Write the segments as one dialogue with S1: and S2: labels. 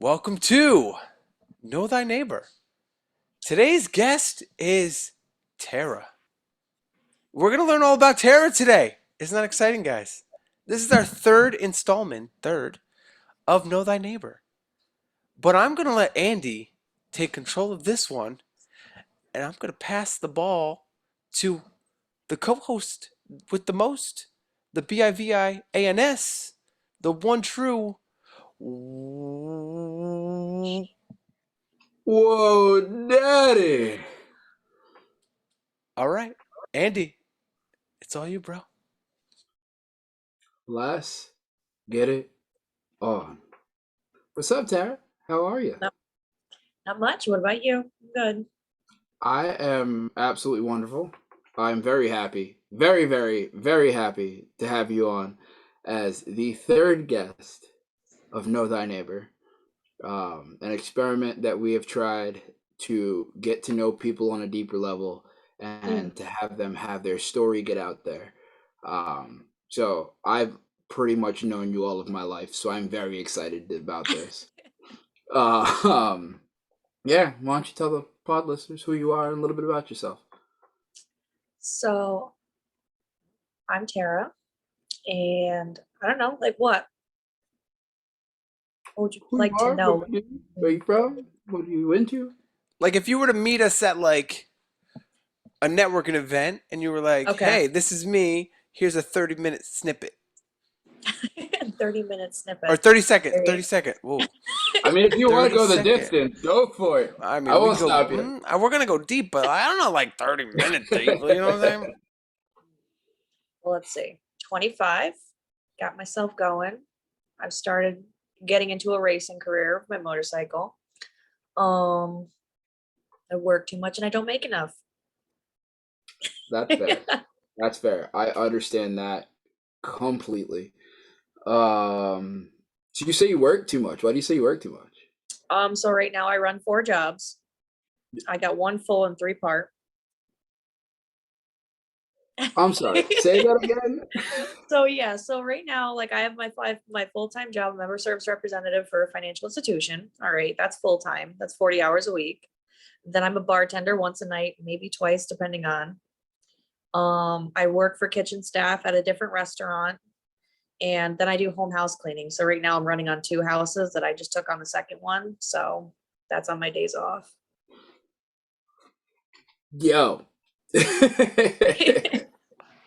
S1: Welcome to Know Thy Neighbor. Today's guest is Tara. We're going to learn all about Tara today. Isn't that exciting, guys? This is our third installment, of Know Thy Neighbor. But I'm going to let Andy take control of this one, and I'm going to pass the ball to the co host with the most, the BIVIANS, the one true.
S2: Whoa, daddy.
S1: All right, Andy, it's all you, bro.
S2: Let's get it on. What's up, Tara? How are you?
S3: Not, not much. What about you? Good.
S2: I am absolutely wonderful. I'm very happy, very, very, very happy to have you on as the third guest of Know Thy Neighbor, an experiment that we have tried to get to know people on a deeper level
S3: Mm.
S2: and to have them have their story get out there. So I've pretty much known you all of my life, so I'm very excited about this. Uh, um, yeah, why don't you tell the pod listeners who you are and a little bit about yourself?
S3: So I'm Tara, and I don't know, like what? What would you
S2: Who you
S3: like to
S2: are, what
S3: know?
S2: you do, where you from, what are you into?
S1: Like if you were to meet us at like a networking event and you were like,
S3: Okay.
S1: "Hey, this is me. Here's a 30-minute snippet."
S3: 30-minute
S1: Or
S3: snippet.
S1: 30 second,
S3: There
S1: 30
S3: you
S1: second. Whoa.
S2: I mean, if you want to
S1: 30
S2: go the
S1: second.
S2: distance, go for it.
S1: I
S2: I
S1: mean, we
S2: won't
S1: can go
S2: stop you.
S1: we're going to go deep, but I don't know like 30 minutes deep, you know what I'm saying?
S3: Well, let's see. 25. Got myself going. I've started getting into a racing career with my motorcycle. Um, I work too much and I don't make enough.
S2: That's fair. That's fair. I understand that completely. Um, so you say you work too much. Why do you say you work too much?
S3: So right now I run 4 jobs. I got one full and 3 part.
S2: I'm sorry. Say that again.
S3: So yeah, so right now, like I have my full-time job, member service representative for a financial institution. All right, that's full time. That's 40 hours a week. Then I'm a bartender once a night, maybe twice, depending on. I work for kitchen staff at a different restaurant, and then I do home house cleaning. So right now I'm running on 2 houses that I just took on the second one. So that's on my days off.
S2: Yo.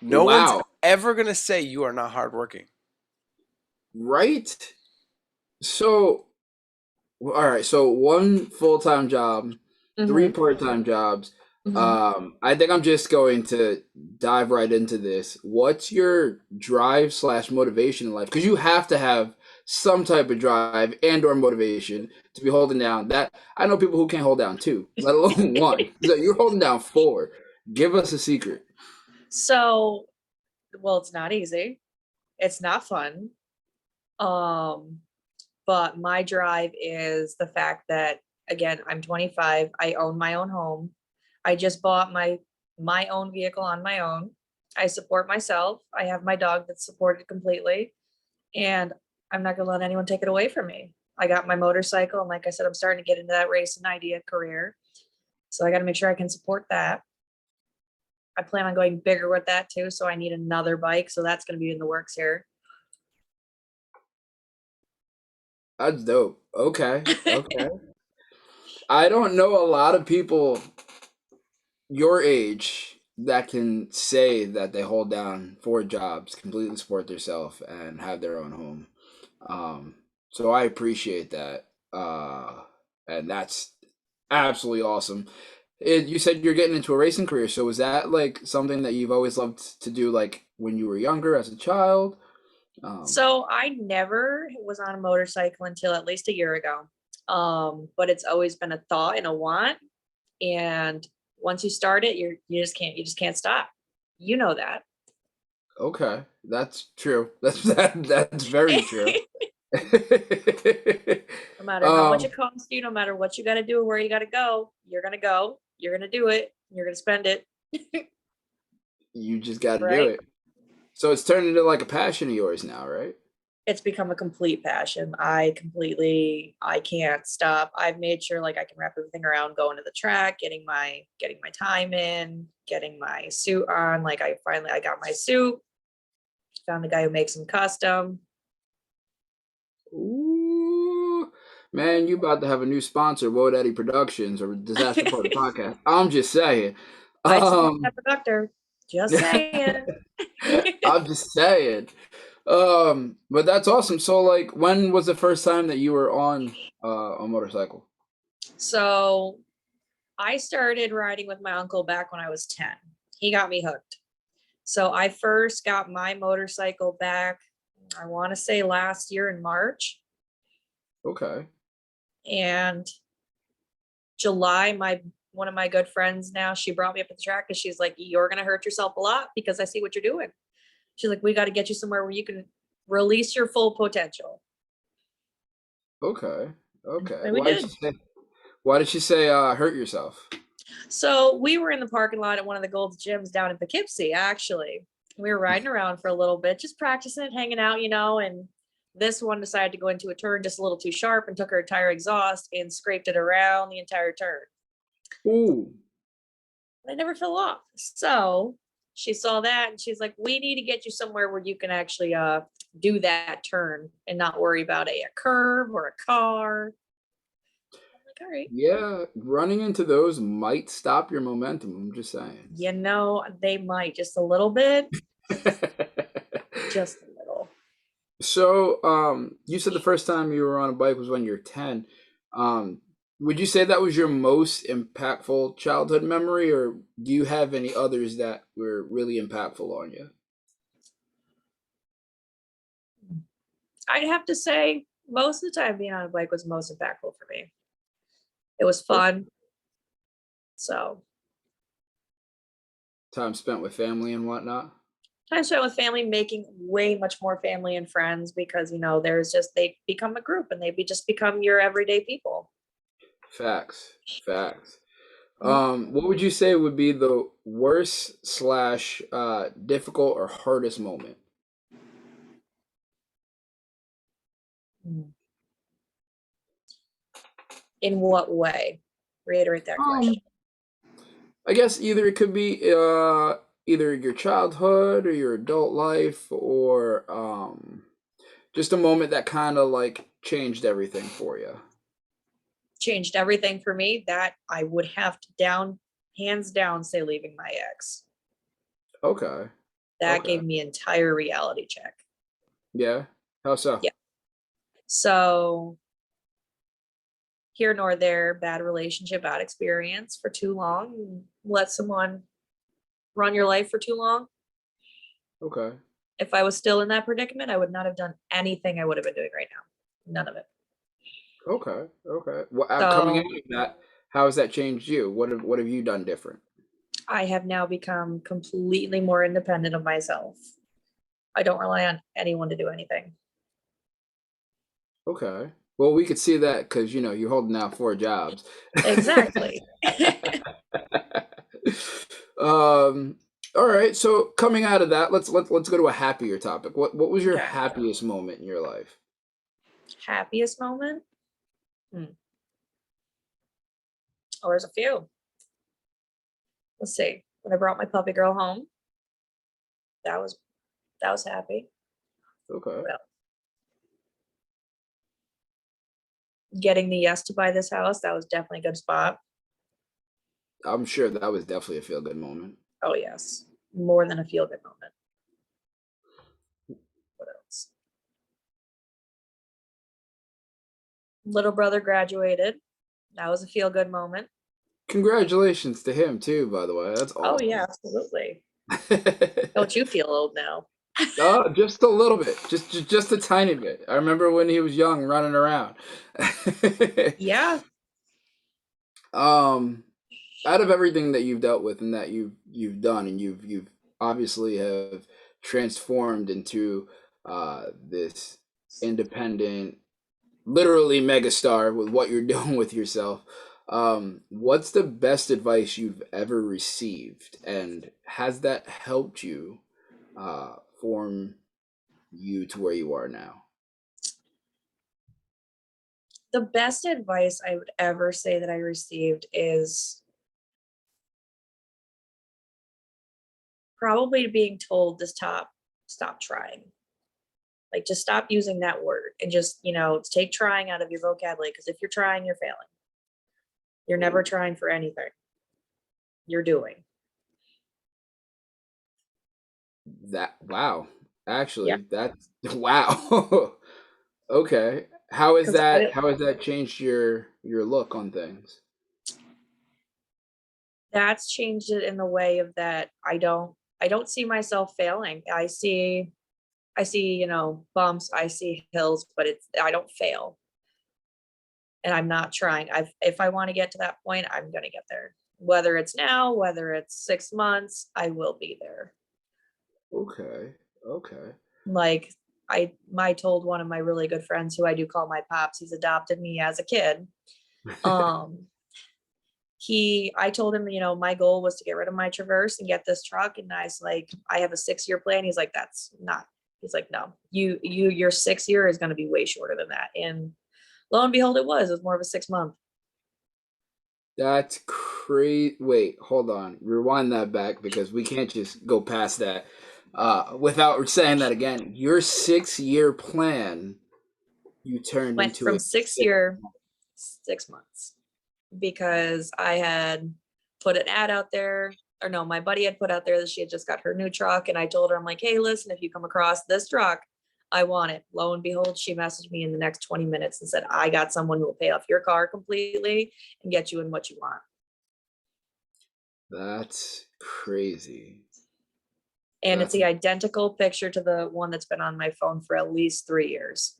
S1: No one's
S2: Wow.
S1: ever going to say you are not hardworking.
S2: Right? So, all right. So one full-time job, three
S3: Hmm.
S2: part-time jobs.
S3: Hmm.
S2: I think I'm just going to dive right into this. What's your drive slash motivation in life? Because you have to have some type of drive and or motivation to be holding down that. I know people who can't hold down two, let alone one. So you're holding down four. Give us a secret.
S3: So, well, it's not easy. It's not fun. Um, but my drive is the fact that again, I'm 25, I own my own home. I just bought my own vehicle on my own. I support myself. I have my dog that's supported completely, and I'm not going to let anyone take it away from me. I got my motorcycle, and like I said, I'm starting to get into that racing idea career. So I got to make sure I can support that. I plan on going bigger with that too, so I need another bike, so that's going to be in the works here.
S2: That's dope. Okay. Okay. I don't know a lot of people your age that can say that they hold down four jobs, completely support themselves, and have their own home. Um, so I appreciate that. And that's absolutely awesome. You said you're getting into a racing career, so is that like something that you've always loved to do, like when you were younger as a child? Um,
S3: So I never was on a motorcycle until at least a year ago. But it's always been a thought and a want. And once you start it, you just can't stop. You know that.
S2: okay, that's true. That's very true.
S3: No matter how much
S2: um,
S3: it costs you, no matter what you got to do, where you got to go, you're gonna go. You're gonna do it. You're gonna spend it.
S2: you just got to do
S3: Right?
S2: it. So it's turned into like a passion of yours now, right?
S3: it's become a complete passion. I can't stop. I've made sure like I can wrap everything around going to the track, getting my time in, getting my suit on. Like I got my suit, found the guy who makes them custom.
S2: Ooh, man, you about to have a new sponsor, Woe Daddy Productions or Disaster Party Podcast. I'm just saying.
S3: I support
S2: Um,
S3: that productor. Just saying.
S2: I'm just saying. But that's awesome. So, like, when was the first time that you were on a motorcycle?
S3: So I started riding with my uncle back when I was 10. He got me hooked. So I first got my motorcycle back, I want to say last year in March.
S2: Okay.
S3: And July, one of my good friends now, she brought me up at the track because she's like, you're gonna hurt yourself a lot because I see what you're doing. She's like, we got to get you somewhere where you can release your full potential.
S2: Okay. Okay.
S3: And we did.
S2: Why did she say hurt yourself?
S3: So we were in the parking lot at one of the Gold's gyms down in Poughkeepsie, actually. We were riding around for a little bit, just practicing it, hanging out, and this one decided to go into a turn just a little too sharp and took her entire exhaust and scraped it around the entire turn.
S2: Ooh.
S3: They never fell off. So she saw that and she's like, we need to get you somewhere where you can actually do that turn and not worry about a curve or a car. I'm like, all right.
S2: Yeah, running into those might stop your momentum. I'm just saying.
S3: They might just a little bit. Just a little.
S2: So, you said the first time you were on a bike was when you were 10. Would you say that was your most impactful childhood memory, or do you have any others that were really impactful on you?
S3: I'd have to say most of the time being on a bike was most impactful for me. It was fun. So
S2: Time spent with family and whatnot?
S3: time spent with family, making way much more family and friends because they become a group and just become your everyday people.
S2: Facts. Facts. What would you say would be the worst slash difficult or hardest moment?
S3: In what way? Reiterate that question.
S2: I guess either it could be either your childhood or your adult life or just a moment that kind of like changed everything for you.
S3: Changed everything for me. That I would have to hands down say leaving my ex.
S2: Okay.
S3: That
S2: Okay.
S3: gave me entire reality check.
S2: Yeah. How so?
S3: Yeah. So here nor there, bad relationship, bad experience for too long. Let someone run your life for too long.
S2: Okay.
S3: If I was still in that predicament, I would not have done anything I would have been doing right now. None of it.
S2: Okay. Okay. Well, coming out
S3: So
S2: of that, how has that changed you? What have you done different?
S3: I have now become completely more independent of myself. I don't rely on anyone to do anything.
S2: Okay. Well, we could see that because you're holding out 4 jobs.
S3: Exactly.
S2: All right. So coming out of that, let's go to a happier topic. What was your
S3: Okay.
S2: happiest moment in your life?
S3: Happiest moment? Oh, there's a few. Let's see. When I brought my puppy girl home, that was happy.
S2: Okay.
S3: Well, getting the yes to buy this house, that was definitely a good spot.
S2: I'm sure that was definitely a feel good moment.
S3: Oh yes, more than a feel good moment. What else? Little brother graduated. That was a feel good moment.
S2: Congratulations to him too, by the way. That's
S3: Oh
S2: awesome.
S3: yeah, absolutely. Don't you feel old now?
S2: Just a little bit, just a tiny bit. I remember when he was young, running around.
S3: Yeah.
S2: Out of everything that you've dealt with and that you've done, and you've obviously have transformed into this independent, literally megastar with what you're doing with yourself. What's the best advice you've ever received, and has that helped you form you to where you are now?
S3: The best advice I would ever say that I received is probably being told to stop trying. Like, just stop using that word and just, take trying out of your vocabulary. Because if you're trying, you're failing. You're never trying for anything. You're doing.
S2: Wow.
S3: Yeah.
S2: Actually, that's wow. Okay. How is
S3: 'Cause I,
S2: that how has that changed your look on things?
S3: that's changed it in the way of that I don't see myself failing. I see, bumps, I see hills, but I don't fail. And I'm not trying. If I want to get to that point, I'm gonna get there. Whether it's now, whether it's 6 months, I will be there.
S2: Okay. Okay.
S3: Like I told one of my really good friends who I do call my pops, he's adopted me as a kid. Um I told him, my goal was to get rid of my Traverse and get this truck. And I was like, I have a 6-year plan. He's like, that's not, he's like, no, your 6 year is going to be way shorter than that. And lo and behold, it was more of a 6 month.
S2: That's crazy. Wait, hold on. Rewind that back because we can't just go past that without saying that again. Your 6-year plan you turned
S3: Went
S2: into
S3: from
S2: a
S3: 6 year, 6 months, because I had put an ad out there, or no, my buddy had put out there that she had just got her new truck. And I told her, I'm like, hey, listen, if you come across this truck, I want it. Lo and behold, she messaged me in the next 20 minutes and said, I got someone who will pay off your car completely and get you in what you want.
S2: That's crazy.
S3: And it's
S2: That's
S3: the identical picture to the one that's been on my phone for at least 3 years.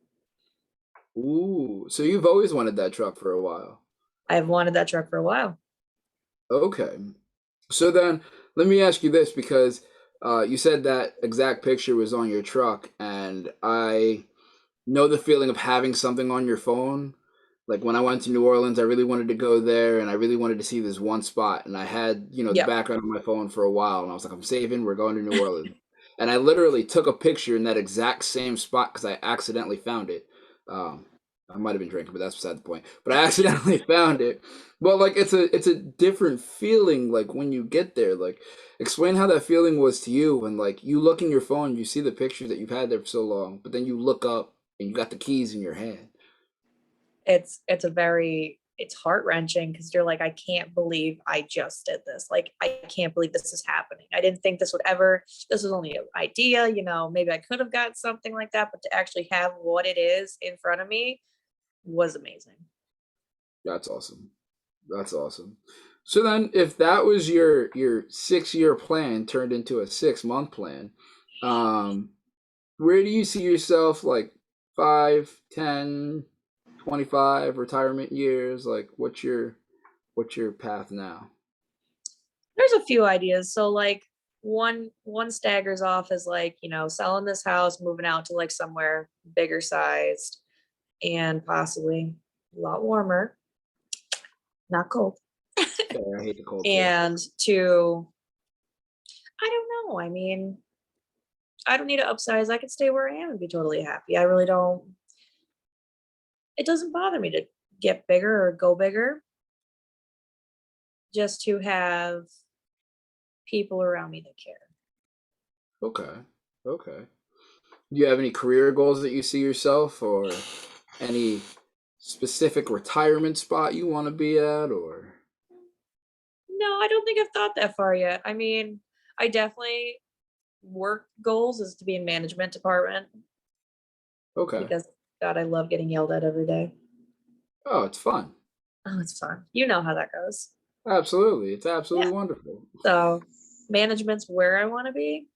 S2: ooh. So you've always wanted that truck for a while.
S3: I've wanted that truck for a while.
S2: Okay. So then let me ask you this because you said that exact picture was on your truck, and I know the feeling of having something on your phone. Like when I went to New Orleans, I really wanted to go there and I really wanted to see this one spot. And I had, the
S3: Yep.
S2: background on my phone for a while. And I was like, I'm saving, we're going to New Orleans. And I literally took a picture in that exact same spot because I accidentally found it. Um, I might have been drinking, but that's beside the point. But I accidentally found it. But like it's a different feeling like when you get there. Like explain how that feeling was to you when like you look in your phone, you see the picture that you've had there for so long, but then you look up and you got the keys in your hand.
S3: It's heart-wrenching because you're like, I can't believe I just did this. Like, I can't believe this is happening. I didn't think this was only an idea, maybe I could have got something like that, but to actually have what it is in front of me was amazing.
S2: That's awesome. That's awesome. So then if that was your 6-year plan turned into a 6-month plan, um, where do you see yourself like 5, 10, 25 retirement years? Like what's your path now?
S3: There's a few ideas. So like one staggers off as like, selling this house, moving out to like somewhere bigger sized and possibly a lot warmer, not cold.
S2: Okay, I hate the cold too.
S3: And to, I don't know. I mean, I don't need to upsize. I could stay where I am and be totally happy. I really don't. It doesn't bother me to get bigger or go bigger, just to have people around me that care.
S2: Okay. Okay. Do you have any career goals that you see yourself or any specific retirement spot you want to be at or
S3: No, I don't think I've thought that far yet. I mean, I definitely work goals is to be in management department
S2: okay.
S3: because God, I love getting yelled at every day.
S2: Oh, it's fun.
S3: Oh, it's fun. You know how that goes.
S2: Absolutely. It's absolutely
S3: Yeah.
S2: wonderful.
S3: So management's where I want to be,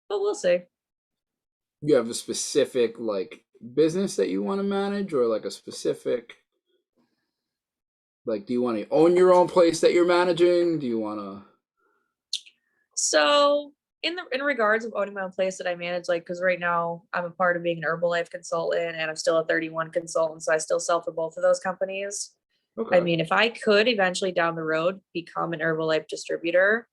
S3: but we'll see.
S2: You have a specific like business that you want to manage or like a specific like do you want to own your own place that you're managing? Do you want to
S3: So in regards of owning my own place that I manage, like because right now I'm a part of being an Herbalife consultant and I'm still a 31 consultant, so I still sell for both of those companies. I
S2: Okay.
S3: mean, if I could eventually down the road become an Herbalife distributor,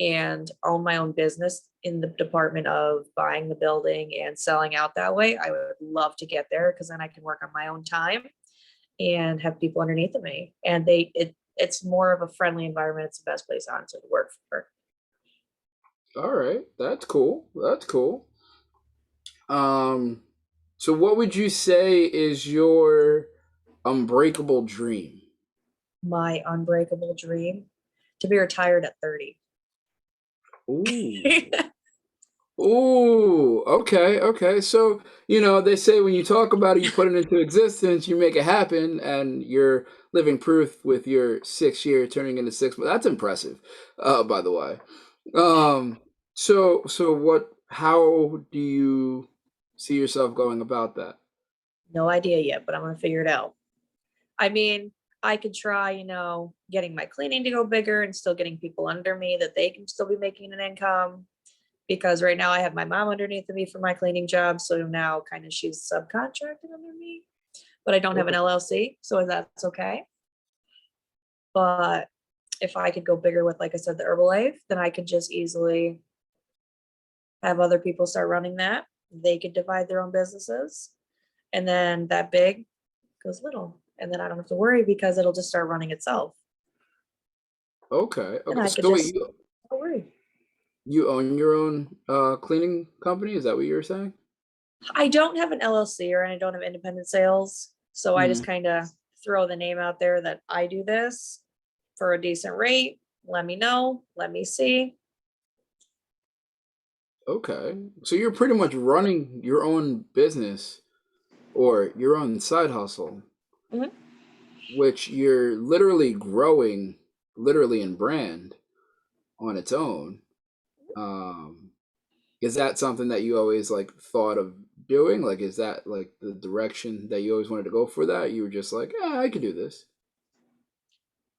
S3: and own my own business in the department of buying the building and selling out that way, I would love to get there because then I can work on my own time and have people underneath of me. And it's more of a friendly environment. It's the best place honestly to work for.
S2: All right, that's cool. That's cool. Um, so what would you say is your unbreakable dream?
S3: My unbreakable dream to be retired at 30.
S2: Ooh. Ooh, okay, okay. So, they say when you talk about it, you put it into existence, you make it happen, and you're living proof with your 6 year turning into 6 months. That's impressive, by the way. Um, how do you see yourself going about that?
S3: No idea yet, but I'm gonna figure it out. I mean, I could try, getting my cleaning to go bigger and still getting people under me that they can still be making an income. Because right now I have my mom underneath of me for my cleaning job. So now kind of she's subcontracted under me, but I don't have an
S2: Okay.
S3: LLC. So that's okay. But if I could go bigger with, like I said, the Herbalife, then I could just easily have other people start running that. They could divide their own businesses. And then that big goes little. And then I don't have to worry because it'll just start running itself.
S2: Okay,
S3: And
S2: okay.
S3: I could
S2: So wait,
S3: just don't worry.
S2: you own your own cleaning company? Is that what you were saying?
S3: I don't have an LLC or I don't have independent sales. So I just
S2: Mhm.
S3: kind of throw the name out there that I do this for a decent rate. Let me know. Let me see.
S2: Okay. So you're pretty much running your own business or your own side hustle,
S3: Mhm.
S2: which you're literally growing literally in brand on its own. Um, is that something that you always like thought of doing? Like, is that like the direction that you always wanted to go for that? You were just like, yeah, I could do this.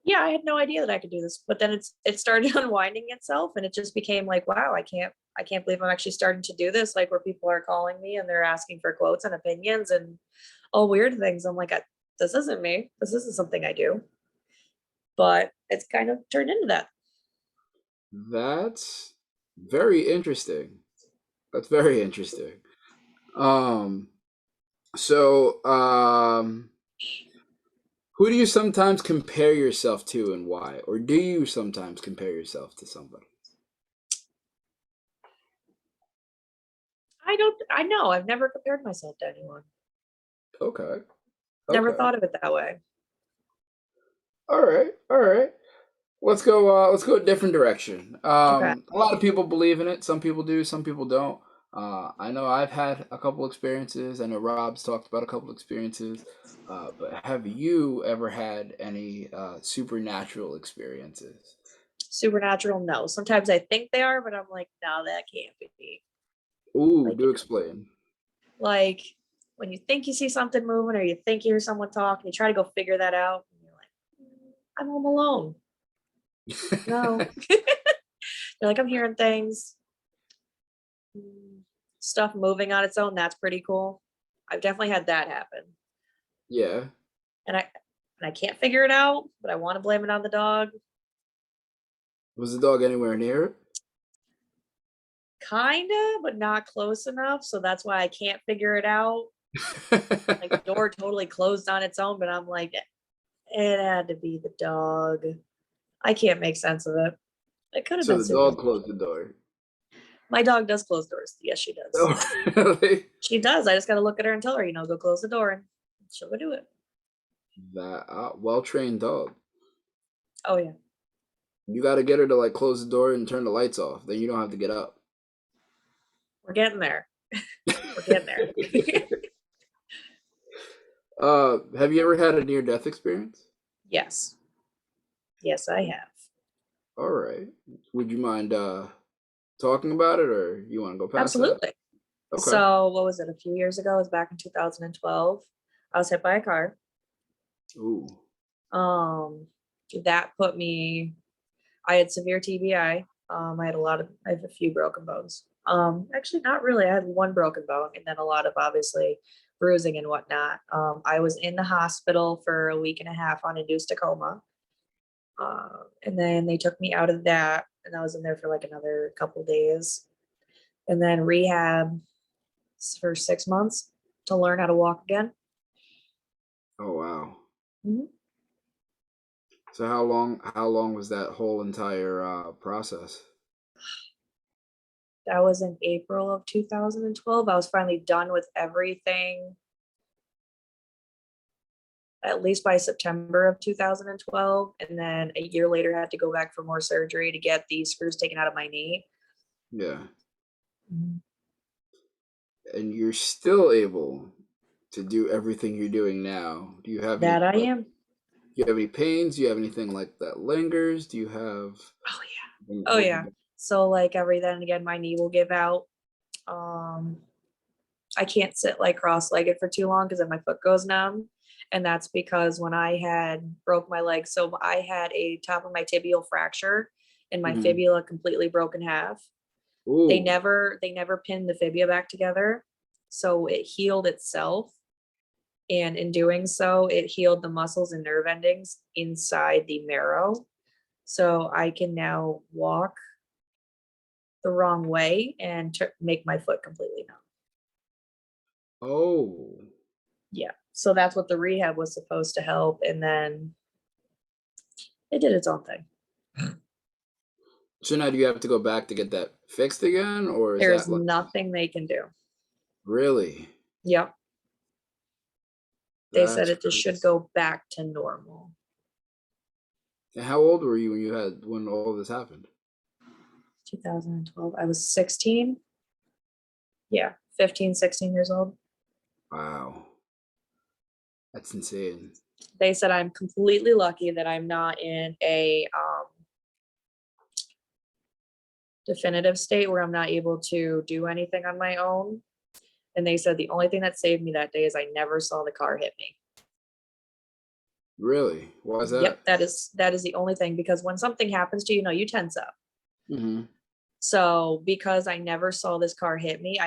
S3: Yeah, I had no idea that I could do this, but then it started unwinding itself and it just became like, wow, I can't believe I'm actually starting to do this, like where people are calling me and they're asking for quotes and opinions and all weird things. I'm like, this isn't me. This isn't something I do. But it's kind of turned into that.
S2: That's very interesting. That's very interesting. Um, so, who do you sometimes compare yourself to and why? Or do you sometimes compare yourself to somebody?
S3: I know I've never compared myself to anyone.
S2: Okay.
S3: Never
S2: Okay.
S3: thought of it that way.
S2: All right. All right. Let's go a different direction.
S3: Okay.
S2: A lot of people believe in it. Some people do, some people don't. I know I've had a couple experiences. I know Rob's talked about a couple experiences. But have you ever had any supernatural experiences?
S3: Supernatural, no. Sometimes I think they are, but I'm like, no, that can't be.
S2: Ooh,
S3: Like,
S2: do explain.
S3: like when you think you see something moving or you think you hear someone talk, and you try to go figure that out, and you're like, I'm home alone. No. You're like, I'm hearing things, stuff moving on its own. That's pretty cool. I've definitely had that happen.
S2: Yeah.
S3: And I can't figure it out, but I want to blame it on the dog.
S2: Was the dog anywhere near
S3: Kinda, but not close enough. So that's why I can't figure it out. Like
S2: it?
S3: the door totally closed on its own, but I'm like, it had to be the dog. I can't make sense of it. It could have
S2: So
S3: been
S2: the
S3: super.
S2: dog closed the door.
S3: My dog does close doors. Yes, she does.
S2: Oh, really?
S3: She does. I just gotta look at her and tell her, go close the door, and she'll go do it.
S2: That well-trained dog.
S3: Oh yeah,
S2: You got to get her to like close the door and turn the lights off. Then you don't have to get up.
S3: we're getting there. We're getting there.
S2: Have you ever had a near-death experience?
S3: Yes, yes, I have.
S2: All right. Would you mind talking about it, or you want to go past that?
S3: Absolutely.
S2: Okay.
S3: So what was it? A few years ago, it was back in 2012. I was hit by a car.
S2: Ooh.
S3: Um, that put me. I had severe TBI. I have a few broken bones. Actually, not really. I had one broken bone, and then a lot of obviously bruising and whatnot. I was in the hospital for a week and a half on induced a coma, and then they took me out of that and I was in there for like another couple days. And then rehab for 6 months to learn how to walk again.
S2: Oh wow.
S3: Mhm.
S2: So how long was that whole entire process?
S3: That was in April of 2012. I was finally done with everything, at least by September of 2012. And then a year later, I had to go back for more surgery to get the screws taken out of my knee.
S2: Yeah.
S3: Mhm.
S2: And you're still able to do everything you're doing now. Do you have any
S3: That I
S2: like,
S3: am.
S2: do you have any pains? Do you have anything like that lingers? Do you have
S3: Oh, yeah.
S2: anything
S3: Oh,
S2: holding you
S3: yeah.
S2: back?
S3: So, like, every then and again, my knee will give out. Um, I can't sit like cross-legged for too long because then my foot goes numb. And that's because when I had broke my leg, so I had a top of my tibial fracture and my
S2: Mhm.
S3: fibula completely broke in half. They
S2: Ooh.
S3: never pinned the fibula back together. So it healed itself. And in doing so, it healed the muscles and nerve endings inside the marrow. So I can now walk the wrong way and make my foot completely numb.
S2: Oh.
S3: Yeah. So that's what the rehab was supposed to help. And then it did its own thing.
S2: So now do you have to go back to get that fixed again, or is
S3: There's
S2: that like
S3: nothing they can do.
S2: really?
S3: Yep. They said
S2: That's
S3: it just
S2: crazy.
S3: should go back to normal.
S2: And how old were you when all this happened?
S3: 2012. I was 16. Yeah. 15, 16 years old.
S2: Wow. That's insane.
S3: They said I'm completely lucky that I'm not in a definitive state where I'm not able to do anything on my own. And they said the only thing that saved me that day is I never saw the car hit me.
S2: Really? Why is that?
S3: Yep, that is the only thing, because when something happens to you, you tense up.
S2: Mm-hmm.
S3: So because I never saw this car hit me,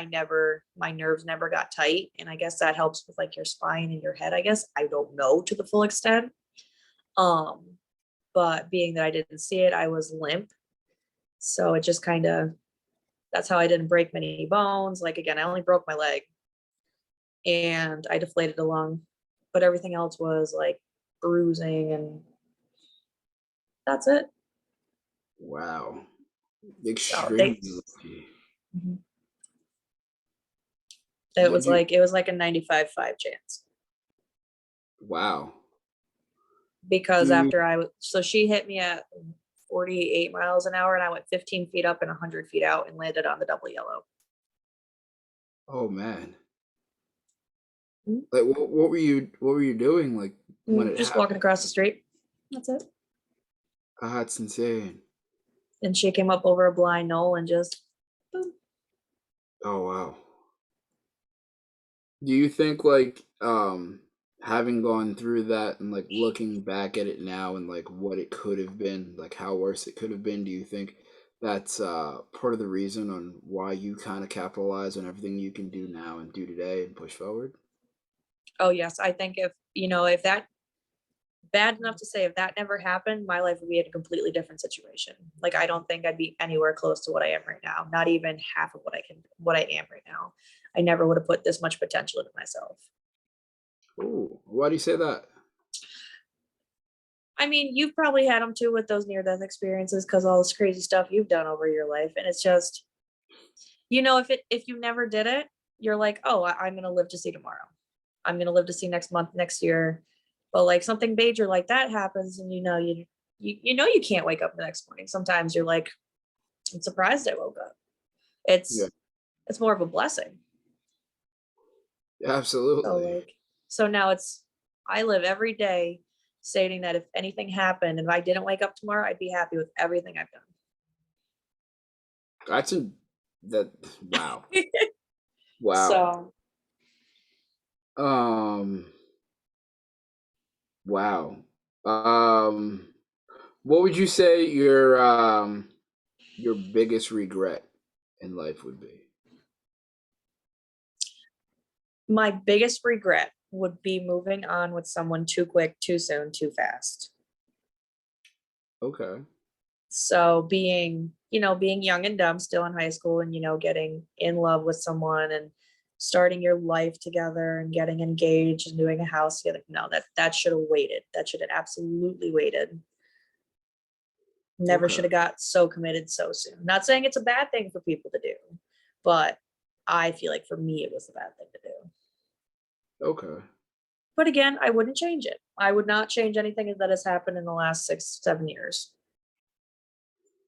S3: my nerves never got tight. And I guess that helps with like your spine and your head, I guess. I don't know to the full extent. Um, but being that I didn't see it, I was limp. So it just kind of, that's how I didn't break many bones. Like again, I only broke my leg and I deflated a lung, but everything else was like bruising and that's it.
S2: Wow.
S3: So
S2: Extremely lucky.
S3: Mhm. it
S2: Did
S3: was
S2: you?
S3: like it was like a 95.5 chance.
S2: Wow.
S3: Because
S2: Do
S3: after so she hit me at 48 miles an hour and I went 15 feet up and 100 feet out and landed on the double yellow.
S2: oh man.
S3: Mhm.
S2: Like what were you doing like when it
S3: Just walking
S2: happened?
S3: across the street. That's it.
S2: Ah, it's insane.
S3: And she came up over a blind knoll and just boom.
S2: Oh wow. Do you think like having gone through that and like looking back at it now and like what it could have been, like how worse it could have been, do you think that's part of the reason on why you kind of capitalize on everything you can do now and do today and push forward?
S3: Oh yes, I think if that bad enough to say if that never happened, my life would be in a completely different situation. Like I don't think I'd be anywhere close to what I am right now. Not even half of what I am right now. I never would have put this much potential into myself.
S2: Ooh, why do you say that?
S3: I mean, you've probably had them too with those near death experiences because all this crazy stuff you've done over your life. And it's just, if you never did it, you're like, oh, I'm gonna live to see tomorrow. I'm gonna live to see next month, next year. But like something major like that happens, and you can't wake up the next morning. Sometimes you're like, I'm surprised I woke up.
S2: Yeah,
S3: It's more of a blessing. So
S2: absolutely.
S3: like, so now I live every day stating that if anything happened and if I didn't wake up tomorrow, I'd be happy with everything I've
S2: That's a that wow.
S3: done.
S2: Wow.
S3: So
S2: Um wow. Um what would you say your biggest regret in life would be?
S3: my biggest regret would be moving on with someone too quick, too soon, too fast.
S2: Okay.
S3: So being young and dumb still in high school and, getting in love with someone and starting your life together and getting engaged and doing a house together. No, that should have waited. That should have absolutely waited. Never
S2: Okay.
S3: should have got so committed so soon. Not saying it's a bad thing for people to do, but I feel like for me it was a bad thing to do.
S2: Okay.
S3: But again, I wouldn't change it. I would not change anything that has happened in the last 6, 7 years.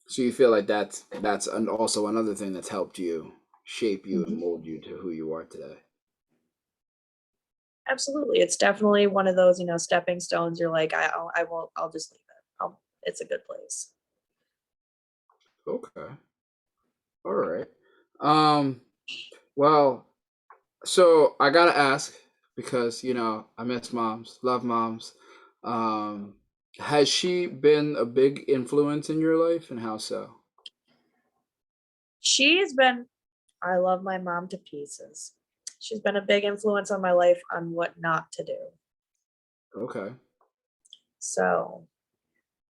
S2: So you feel like also another thing that's helped you shape you and
S3: Mhm.
S2: mold you to who you are today.
S3: Absolutely. It's definitely one of those, stepping stones. You're like, I won't, I'll just leave it. It's a good place.
S2: Okay. All right. Um. Well, so I gotta ask because I miss moms, love moms. Um, has she been a big influence in your life, and how so?
S3: She's been, I love my mom to pieces. She's been a big influence on my life on what not to do.
S2: Okay.
S3: So,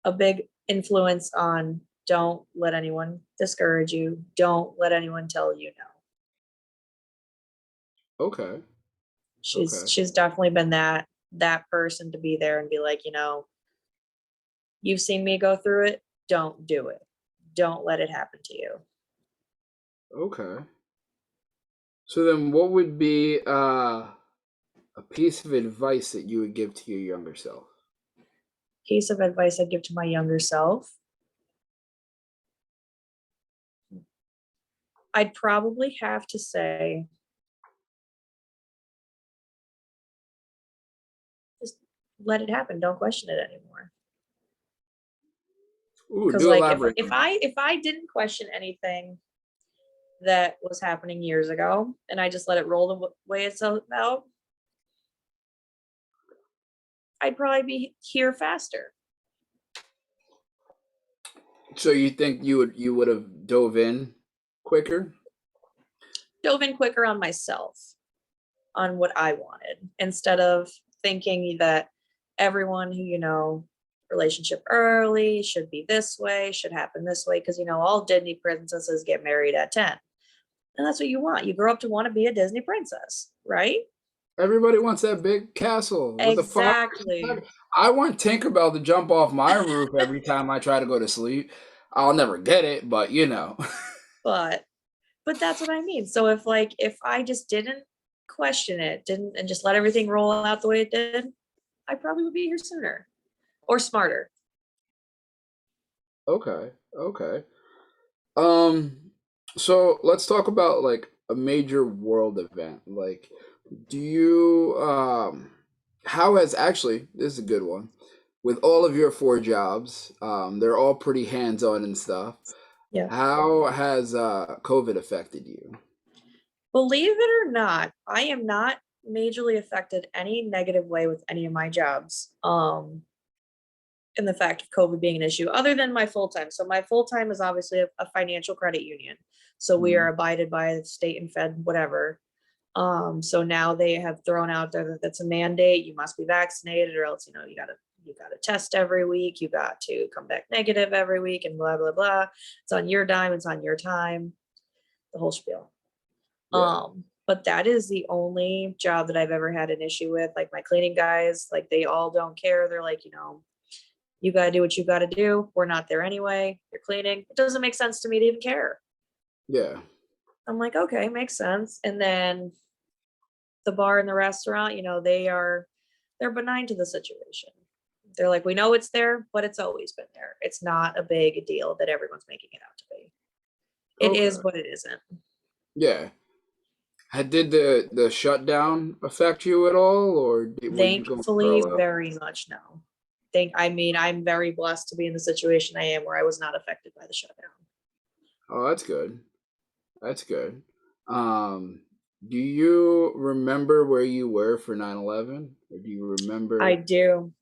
S3: a big influence on don't let anyone discourage you. Don't let anyone tell you no.
S2: Okay.
S3: She's
S2: Okay.
S3: she's definitely been that person to be there and be like, you've seen me go through it. Don't do it. Don't let it happen to you.
S2: Okay. So then, what would be a piece of advice that you would give to your younger self?
S3: Piece of advice I'd give to my younger self. I'd probably have to say, just let it happen. Don't question it anymore.
S2: Ooh,
S3: Because
S2: do
S3: like if
S2: elaborate
S3: if
S2: on that.
S3: I if I didn't question anything that was happening years ago and I just let it roll the way it's out, I'd probably be here faster.
S2: So you think you would have dove in quicker?
S3: Dove in quicker on myself, on what I wanted, instead of thinking that everyone who, relationship early should be this way, should happen this way. Because, all Disney princesses get married at 10. And that's what you want. You grow up to want to be a Disney princess, right?
S2: Everybody wants that big castle with a fire.
S3: Exactly.
S2: I want Tinkerbell to jump off my roof every time I try to go to sleep. I'll never get it, but you know.
S3: But that's what I mean. So if I just didn't question it, didn't and just let everything roll out the way it did, I probably would be here sooner or smarter.
S2: Okay, okay. Um, so let's talk about like a major world event. Like, do you how has actually this is a good one. With all of your four jobs, they're all pretty hands-on and stuff.
S3: Yeah.
S2: How has COVID affected you?
S3: Believe it or not, I am not majorly affected any negative way with any of my jobs. In the fact of COVID being an issue, other than my full time. So my full time is obviously a financial credit union. So we are
S2: Mhm.
S3: abided by the state and fed, whatever. So now they have thrown out there that that's a mandate. You must be vaccinated, or else you gotta test every week. You got to come back negative every week, and blah blah blah. It's on your dime. It's on your time. The whole spiel.
S2: Yeah.
S3: But that is the only job that I've ever had an issue with. Like my cleaning guys, like they all don't care. They're like, you got to do what you got to do. We're not there anyway. You're cleaning. It doesn't make sense to me to even care.
S2: Yeah.
S3: I'm like, okay, makes sense. And then the bar and the restaurant, they're benign to the situation. They're like, we know it's there, but it's always been there. It's not a big deal that everyone's making it out to be. It is,
S2: Okay.
S3: but it isn't.
S2: Yeah. Did the shutdown affect you at all, or were you going
S3: Thankfully,
S2: parallel?
S3: very much no. I'm very blessed to be in the situation I am where I was not affected by the shutdown.
S2: Oh, that's good. That's good. Um, do you remember where you were for 9/11? Or do you
S3: I
S2: remember?
S3: do.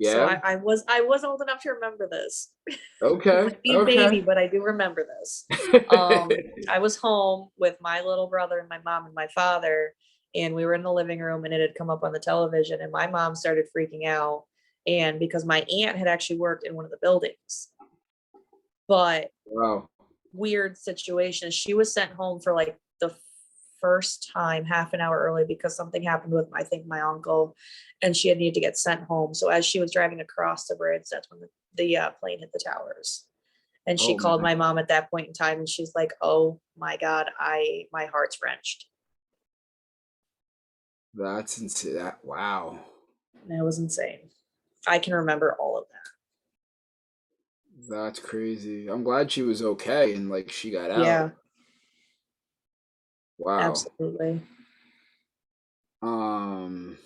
S3: So
S2: Yeah.
S3: I was old enough to remember this.
S2: Okay.
S3: Might be a baby,
S2: Okay.
S3: but I do remember this. I was home with my little brother and my mom and my father, and we were in the living room, and it had come up on the television, and my mom started freaking out, and because my aunt had actually worked in one of the buildings, But
S2: Wow.
S3: weird situation. She was sent home for like the first time half an hour early because something happened with, I think, my uncle, and she had needed to get sent home. So as she was driving across the bridge, that's when the plane hit the towers. And she
S2: Oh
S3: called
S2: man,
S3: my mom at that point in time, and she's like, "Oh my God, my heart's wrenched."
S2: that's insane. That wow,
S3: And it was insane. I can remember all of that.
S2: that's crazy. I'm glad she was okay and like she got
S3: Yeah,
S2: out. Wow.
S3: absolutely.
S2: Um.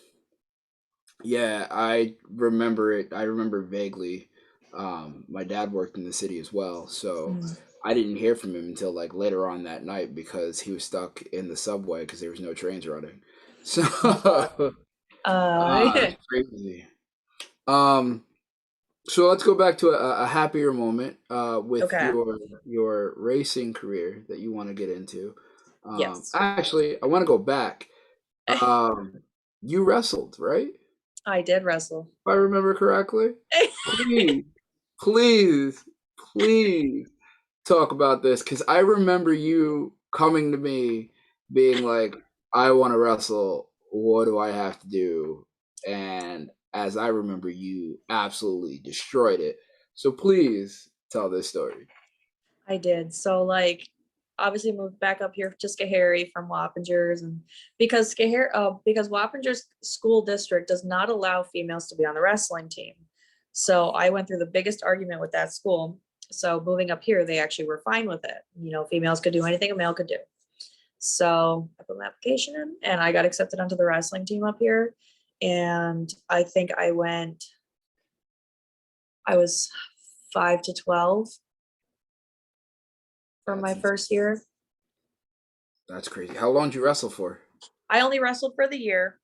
S2: Yeah, I remember it. I remember vaguely. My dad worked in the city as well, so
S3: Mm.
S2: I didn't hear from him until like later on that night because he was stuck in the subway because there was no trains running. So,
S3: Oh my God.
S2: it's crazy. Um, so let's go back to a happier moment with
S3: Okay.
S2: your racing career that you want to get into.
S3: Yes.
S2: Actually, I want to go back. Um, you wrestled, right?
S3: I did wrestle.
S2: If I remember correctly. Please, please, please talk about this because I remember you coming to me being like, I want to wrestle. What do I have to do? And as I remember, you absolutely destroyed it. So please tell this story.
S3: I did. So like obviously moved back up here to Schoharie from Wappingers, and because Wappingers school district does not allow females to be on the wrestling team. So I went through the biggest argument with that school. So moving up here, they actually were fine with it. You know, females could do anything a male could do. So I put my application in and I got accepted onto the wrestling team up here. And I think I was 5 to 12 for
S2: That's
S3: my first year.
S2: that's crazy. How long did you wrestle for?
S3: I only wrestled for the year.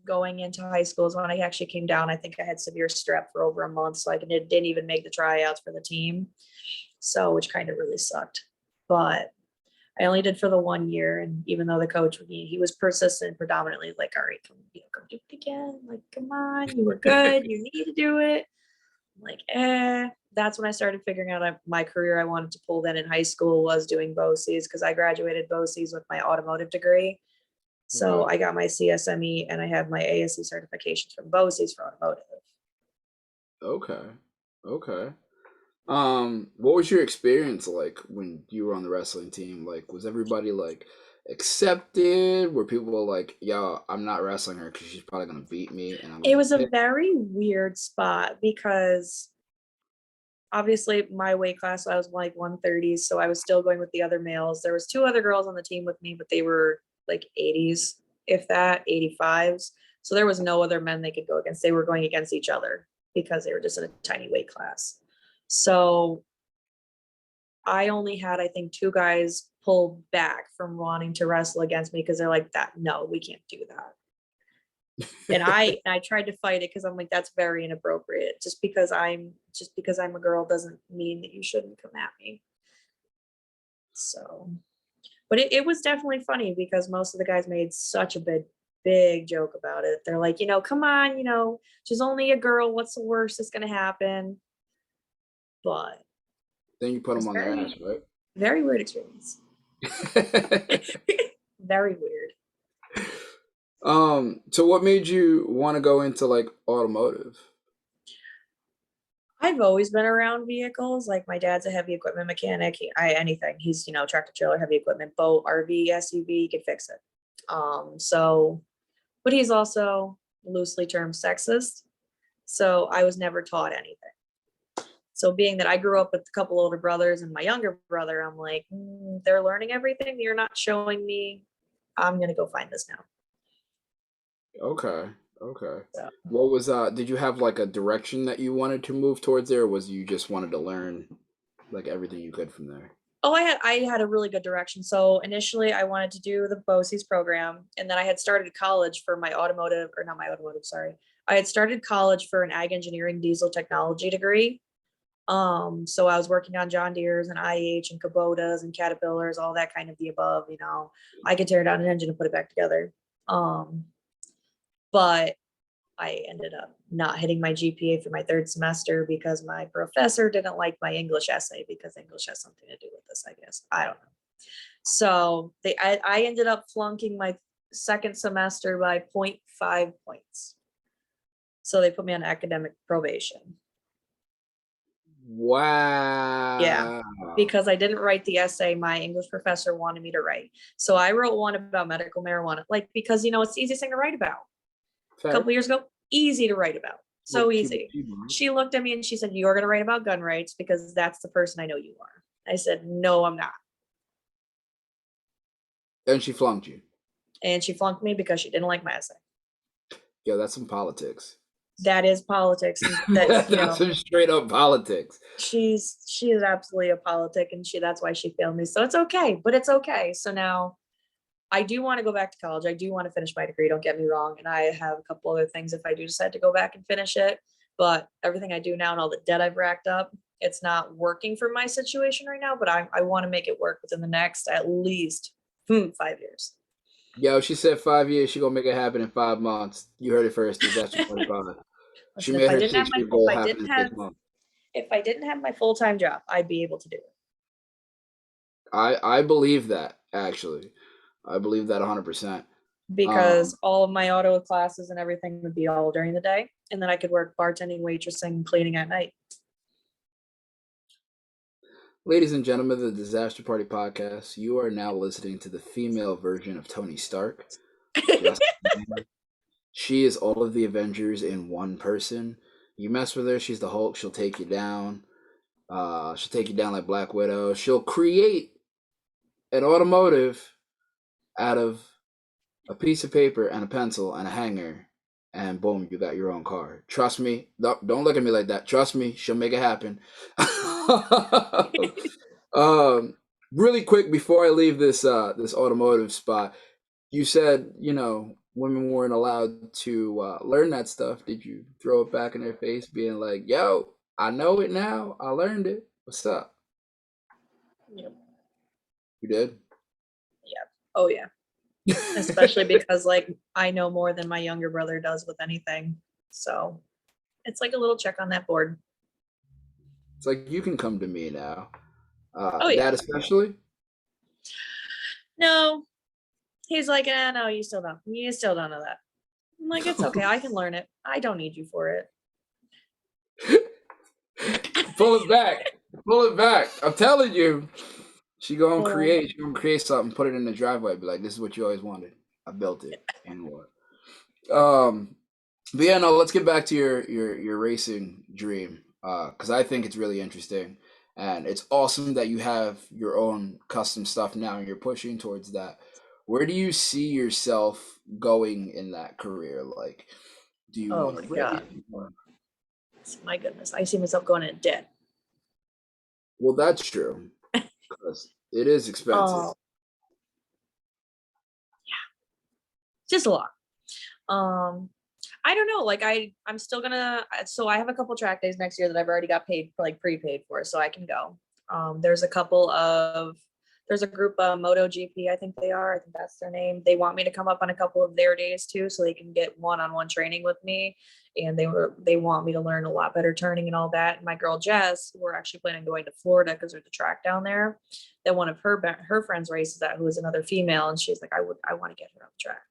S3: Going into high school is when I actually came down. I think I had severe strep for over a month, so I didn't even make the tryouts for the team. So, which kind of really sucked. But I only did for the 1 year, and even though the coach, he was persistent, predominantly like, "All right, come do it again. Like, come on, you were good. You need to do it." I'm like, eh. That's when I started figuring out my career I wanted to pull. Then in high school was doing BOCES because I graduated BOCES with my automotive degree. So
S2: Okay.
S3: I got my CSME and I have my ASE certifications from BOCES for automotive.
S2: Okay. Okay. What was your experience like when you were on the wrestling team? Like, was everybody like accepted? Were people like, "Yo, I'm not wrestling her because she's probably gonna beat me," and I'm
S3: It
S2: gonna
S3: was
S2: be
S3: a
S2: pissed?
S3: very weird spot because obviously my weight class, I was like 130, so I was still going with the other males. There was two other girls on the team with me, but they were like 80s, if that, 85s. So there was no other men they could go against. They were going against each other because they were just in a tiny weight class. So I only had, I think, two guys pull back from wanting to wrestle against me because they're like, "That no, we can't do that." And I tried to fight it because I'm like, that's very inappropriate. Just because I'm a girl doesn't mean that you shouldn't come at me. So, but it was definitely funny because most of the guys made such a big joke about it. They're like, come on, she's only a girl. What's the worst that's gonna happen? But
S2: Then you put
S3: it
S2: them
S3: was
S2: on their ass, right?
S3: very weird experience. Very weird.
S2: So what made you want to go into like automotive?
S3: I've always been around vehicles. Like my dad's a heavy equipment mechanic. Anything. He's, tractor trailer, heavy equipment, boat, RV, SUV, he could fix it. So, but he's also loosely termed sexist. So I was never taught anything. So being that I grew up with a couple older brothers and my younger brother, I'm like, they're learning everything. You're not showing me. I'm gonna go find this now.
S2: Okay. Okay.
S3: So.
S2: What was did you have like a direction that you wanted to move towards there, or was you just wanted to learn like everything you could from there?
S3: Oh, I had a really good direction. So initially I wanted to do the BOCES program, and then I had started college for my automotive, or not my automotive, sorry. I had started college for an ag engineering diesel technology degree. So I was working on John Deere's and IH and Kubotas and Caterpillars, all that kind of the above, I could tear down an engine and put it back together. But I ended up not hitting my GPA for my third semester because my professor didn't like my English essay, because English has something to do with this, I guess. I don't know. So I ended up flunking my second semester by 0.5 points. So they put me on academic probation.
S2: Wow.
S3: Because I didn't write the essay my English professor wanted me to write. So I wrote one about medical marijuana, like, because, it's the easiest thing to write about. A
S2: Fair.
S3: couple years ago, easy to write about. So
S2: Well,
S3: easy. She looked at me and she said, "You're going to write about gun rights because that's the person I know you are." I said, "No, I'm not."
S2: And she flunked you.
S3: And she flunked me because she didn't like my essay.
S2: Yo, that's some politics.
S3: That is politics. And that's,
S2: That's some straight up politics.
S3: she is absolutely a politic, and that's why she failed me. So it's okay, but it's okay. So now I do want to go back to college. I do want to finish my degree. Don't get me wrong. And I have a couple other things if I do decide to go back and finish it. But everything I do now and all the debt I've racked up, it's not working for my situation right now. But I want to make it work within the next at least 5 years.
S2: Yo, she said 5 years. She gonna make it happen in 5 months. You heard it first. Disaster 25. She
S3: Listen,
S2: made her 6-year goal happen in 6 months.
S3: if I didn't have my full-time job, I'd be able to do it.
S2: I believe that, actually. I believe that 100%.
S3: Because all of my auto classes and everything would be all during the day, and then I could work bartending, waitressing, cleaning at night.
S2: Ladies and gentlemen of the Disaster Party Podcast, you are now listening to the female version of Tony Stark. She is all of the Avengers in one person. You mess with her, she's the Hulk. She'll take you down. She'll take you down like Black Widow. She'll create an automotive out of a piece of paper and a pencil and a hanger, and boom, you got your own car. Trust me. Don't look at me like that. Trust me, she'll make it happen. Really quick before I leave this automotive spot, you said women weren't allowed to learn that stuff. Did you throw it back in their face, being like, "Yo, I know it now. I learned it. What's up?"
S3: Yep.
S2: You did?
S3: Yeah. Oh yeah. Especially because I know more than my younger brother does with anything. So it's like a little check on that board.
S2: It's like, you can come to me now.
S3: Oh yeah.
S2: Dad especially?
S3: No. He's like, no, you still don't know that. I'm like, it's okay. I can learn it. I don't need you for it.
S2: Pull it back. Pull it back. I'm telling you. She's gonna create something, put it in the driveway, be like, "This is what you always wanted. I built it." And what? But yeah, no, let's get back to your racing dream. Because I think it's really interesting. And it's awesome that you have your own custom stuff now and you're pushing towards that. Where do you see yourself going in that career? Like, do you want to
S3: God. My goodness. I see myself going in debt.
S2: Well, that's true. Because it is expensive.
S3: Yeah. Just a lot. I don't know. I'm still gonna. So I have a couple track days next year that I've already got paid, prepaid for, so I can go. There's a group of MotoGP, I think that's their name. They want me to come up on a couple of their days too, so they can get one-on-one training with me. And they want me to learn a lot better turning and all that. And my girl Jess, we're actually planning on going to Florida because there's a track down there that one of her friends races at, who is another female, and she's like, I want to get her on the track.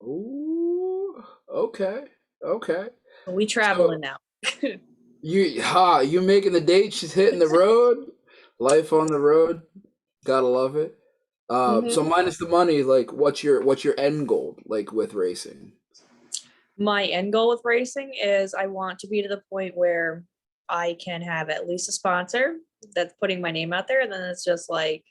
S2: Ooh, okay.
S3: We traveling now.
S2: You making the date? She's hitting the road. Life on the road. Gotta love it. So minus the money, what's your end goal with racing?
S3: My end goal with racing is I want to be to the point where I can have at least a sponsor that's putting my name out there. And then it's just like,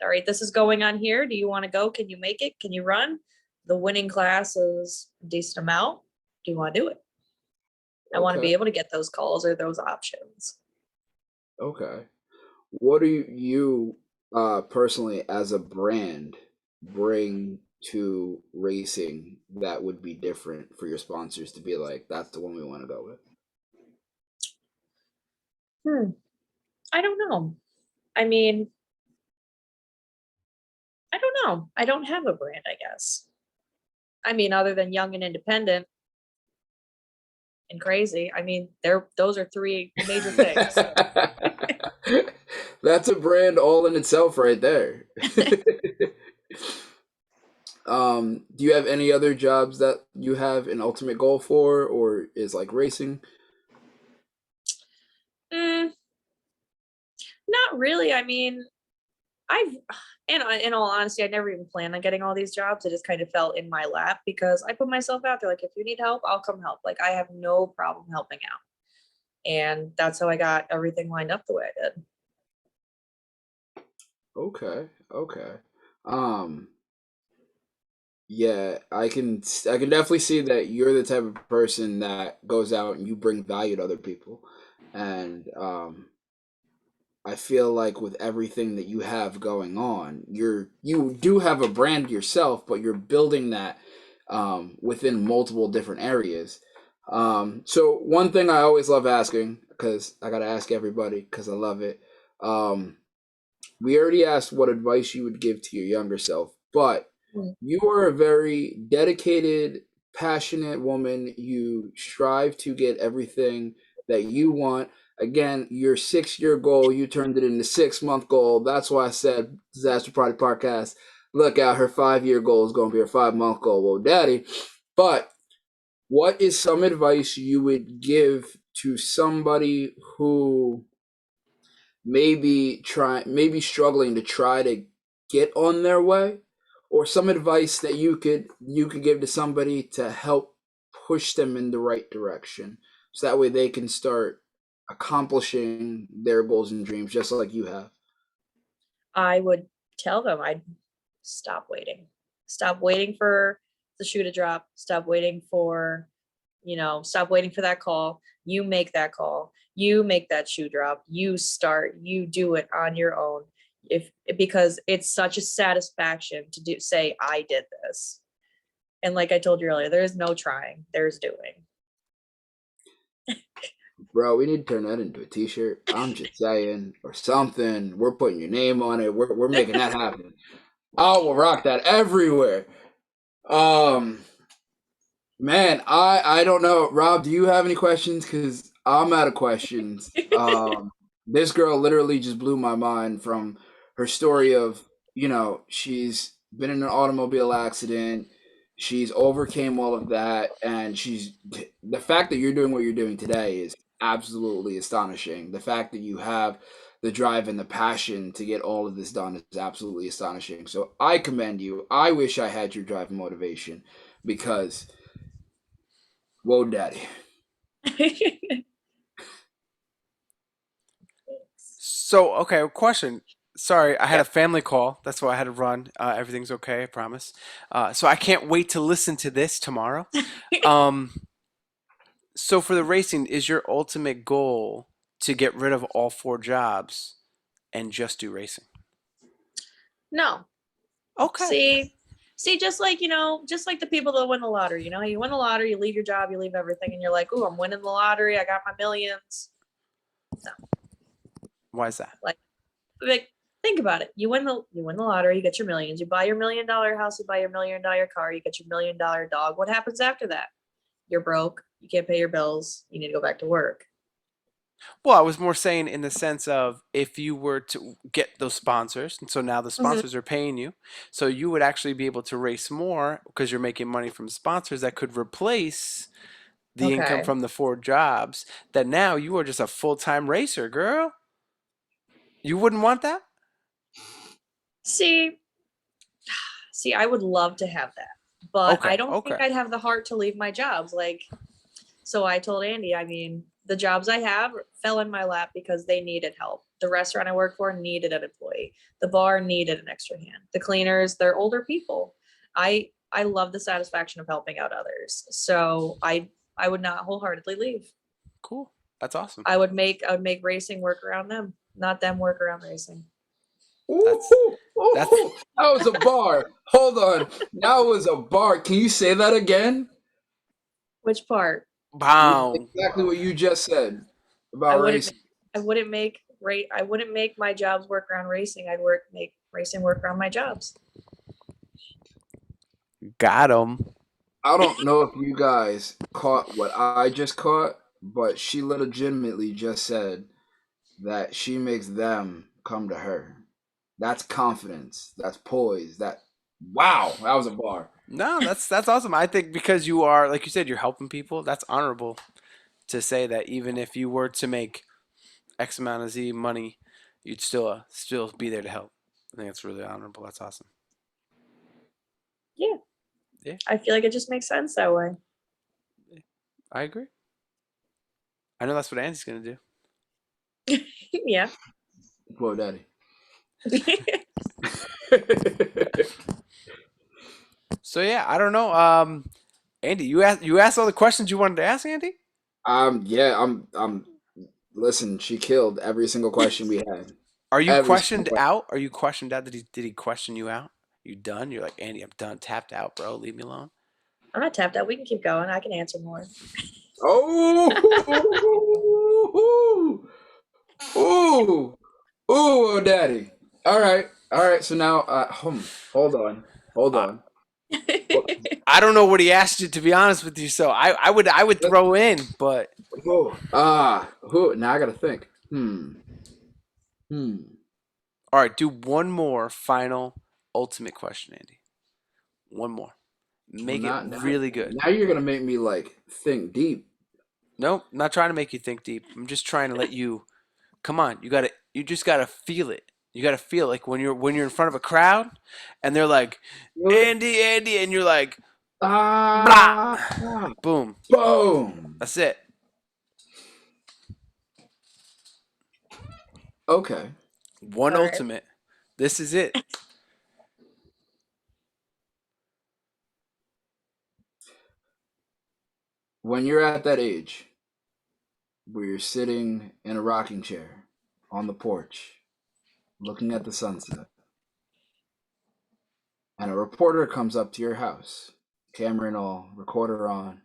S3: all right, this is going on here. Do you want to go? Can you make it? Can you run? The winning class is a decent amount. Do you want to do it? I want to be able to get those calls or those options.
S2: Okay. What do you personally as a brand bring to racing that would be different for your sponsors to be like, that's the one we want to go with?
S3: I don't know. I mean, I don't know. I don't have a brand, I guess. I mean, other than young and independent. and crazy. I mean, those are three major things.
S2: That's a brand all in itself right there. Do you have any other jobs that you have an ultimate goal for, or is like racing?
S3: Mm, not really. I mean, I've in all honesty, I never even planned on getting all these jobs. It just kind of fell in my lap because I put myself out there. Like, if you need help, I'll come help. Like, I have no problem helping out. And that's how I got everything lined up the way I did.
S2: Okay, okay. Um, yeah, I can definitely see that you're the type of person that goes out and you bring value to other people. And I feel like with everything that you have going on, you do have a brand yourself, but you're building that within multiple different areas. So one thing I always love asking, because I gotta ask everybody because I love it. Um, we already asked what advice you would give to your younger self, but
S3: Mm.
S2: you are a very dedicated, passionate woman. You strive to get everything that you want. Again, your 6 year goal, you turned it into 6 month goal. That's why I said Disaster Party Podcast. Look out, her 5 year goal is going to be her 5 month goal. Well, daddy. But what is some advice you would give to somebody who maybe struggling to try to get on their way, or some advice that you could give to somebody to help push them in the right direction so that way they can start accomplishing their goals and dreams just like you have?
S3: I would tell them I'd stop waiting. Stop waiting for the shoe to drop. Stop waiting for, stop waiting for that call. You make that call. You make that shoe drop. You start. You do it on your own. If Because it's such a satisfaction to say I did this. And like I told you earlier, there is no trying. There's doing.
S2: Bro, we need to turn that into a t-shirt. I'm just saying, or something. We're putting your name on it. We're making that happen. I will rock that everywhere. Um, Man, I don't know. Rob, do you have any questions? Because I'm out of questions. This girl literally just blew my mind from her story of, she's been in an automobile accident. She's overcame all of that, and the fact that you're doing what you're doing today is absolutely astonishing. The fact that you have the drive and the passion to get all of this done is absolutely astonishing. So I commend you. I wish I had your drive and motivation because whoa, daddy.
S1: So, okay, question. Sorry, I had
S3: Yeah.
S1: a family call. That's why I had to run. Everything's okay, I promise. So I can't wait to listen to this tomorrow. Um, so for the racing, is your ultimate goal to get rid of all four jobs and just do racing?
S3: No.
S1: Okay.
S3: See, just like the people that win the lottery, you win the lottery, you leave your job, you leave everything, and you're like, "Ooh, I'm winning the lottery. I got my millions." No,
S1: Why is that?
S3: like think about it. You win the lottery, you get your millions, you buy your $1 million house, you buy your $1 million car, you get your $1 million dog. What happens after that? You're broke. You can't pay your bills. You need to go back to work.
S1: Well, I was more saying in the sense of if you were to get those sponsors, and so now the
S3: Mhm.
S1: sponsors are paying you, so you would actually be able to race more because you're making money from sponsors that could replace the income
S3: Okay.
S1: from the four jobs. That now you are just a full-time racer, girl. You wouldn't want that?
S3: See, I would love to have that, but I
S1: Okay,
S3: don't think
S1: okay.
S3: I'd have the heart to leave my jobs. So I told Andy, I mean, the jobs I have fell in my lap because they needed help. The restaurant I work for needed an employee. The bar needed an extra hand. The cleaners, they're older people. I love the satisfaction of helping out others. So I would not wholeheartedly leave.
S1: Cool. That's awesome.
S3: I would make racing work around them, not them work around racing.
S1: That's
S2: Ooh,
S1: that's
S2: ooh, that was a bar. Hold on. That was a bar. Can you say that again?
S3: Which part?
S1: Bow.
S2: Exactly what you just said
S3: I
S2: about
S3: wouldn't
S2: racing.
S3: make I wouldn't make my jobs work around racing. Make racing work around my jobs.
S1: Got him.
S2: I don't know if you guys caught what I just caught, but she legitimately just said that she makes them come to her. That's confidence. That's poise. Wow, that was a bar.
S1: No, that's awesome. I think because you are, like you said, you're helping people. That's honorable to say that even if you were to make X amount of Z money, you'd still be there to help. I think that's really honorable. That's awesome.
S3: Yeah.
S1: Yeah.
S3: I feel like it just makes sense that way.
S1: I agree. I know that's what Andy's gonna do.
S3: Yeah.
S2: Whoa, daddy.
S1: So yeah, I don't know. Andy, you asked all the questions you wanted to ask, Andy.
S2: Yeah, I'm. Listen, she killed every single question we had.
S1: Are you
S2: Every single
S1: questioned
S2: question.
S1: out? Are you questioned out? Did he question you out? You done? You're like, Andy, I'm done. Tapped out, bro. Leave me alone.
S3: I'm not tapped out. We can keep going. I can answer more.
S2: Oh, ooh, ooh, daddy. All right. So now, hold on, hold
S1: Uh,
S2: on. What-
S1: I don't know what he asked you, to be honest with you. So I would throw in, but
S2: Now I gotta think. Hmm.
S1: all right, do one more final ultimate question, Andy. One more.
S2: Well,
S1: Make it
S2: not now.
S1: really good.
S2: Now you're gonna make me like think deep.
S1: Nope, not trying to make you think deep. I'm just trying to let you come on. You just gotta feel it. You gotta feel like when you're in front of a crowd and they're like,
S2: Really?
S1: Andy, Andy, and you're like, blah,
S2: Ah,
S1: boom.
S2: boom.
S1: That's it.
S2: Okay.
S1: One
S3: All right.
S1: ultimate. This is it.
S2: When you're at that age where you're sitting in a rocking chair on the porch, looking at the sunset, and a reporter comes up to your house, camera and all, recorder on,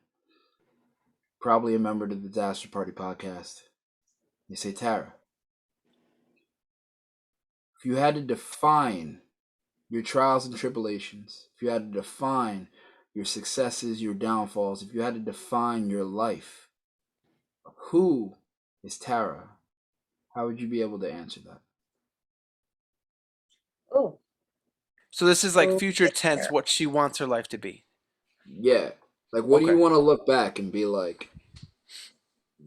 S2: probably a member of the Disaster Party podcast. They say, Tara, if you had to define your trials and tribulations, if you had to define your successes, your downfalls, if you had to define your life, who is Tara? How would you be able to answer that?
S3: Oh,
S1: So this is like
S3: oh,
S1: future
S3: it's
S1: tense,
S3: there.
S1: what she wants her life to be.
S2: Yeah. Like, what do you
S1: Okay.
S2: want to look back and be like,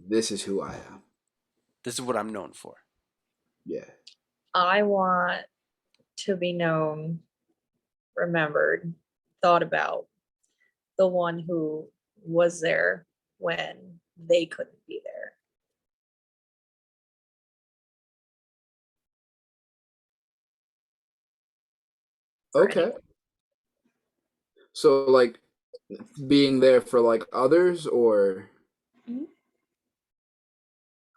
S2: this is who I am?
S1: This is what I'm known for.
S2: Yeah.
S3: I want to be known, remembered, thought about, the one who was there when they couldn't be there. For
S2: Okay.
S3: anyone.
S2: So, like, being there for like others or
S3: Mhm.